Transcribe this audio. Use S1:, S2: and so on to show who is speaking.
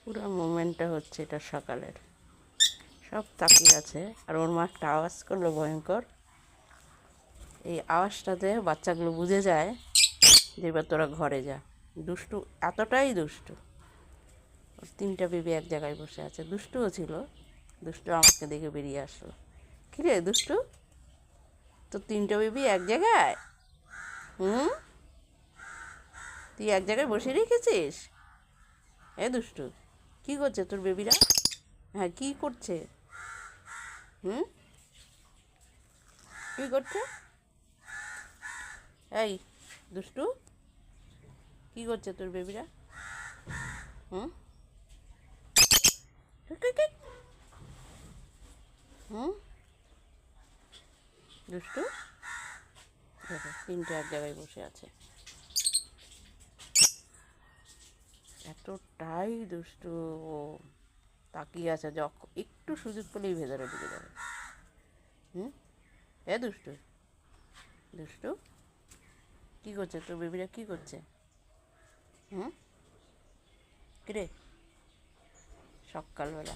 S1: পুরো মোমেন্টটা হচ্ছে এটা সকালের, সব তাকিয়ে আছে। আর ওর মা একটা আওয়াজ করলো ভয়ঙ্কর, এই আওয়াজটাতে বাচ্চাগুলো বুঝে যায় যে এবার তোরা ঘরে যা। দুষ্টু, এতটাই দুষ্টু। ওর তিনটা বেবি এক জায়গায় বসে আছে, দুষ্টুও ছিল। দুষ্টু আমাকে দেখে বেরিয়ে আসলো, কিরে দুষ্টু, তোর তিনটা বেবি এক জায়গায়? হুম, তুই এক জায়গায় বসে রেখেছিস? এ দুষ্টু, কী করছে তোর বেবিরা? হ্যাঁ, কী করছে? হুম, কী করছে? এই দুষ্টু, কী করছে তোর বেবিরা? হুম, হুম, দুষ্টু, দেখো তিনটে এক জায়গায় বসে আছে, এতটাই দুষ্টু ও। তাকিয়ে আছে, যখন একটু সুযোগ পেলেই ভেতরে ঢুকে যাবে। হুম, এ দুষ্টু, দুষ্টু, কী করছে তোর বেবিরা, কী করছে? হুম, কিরে সকালবেলা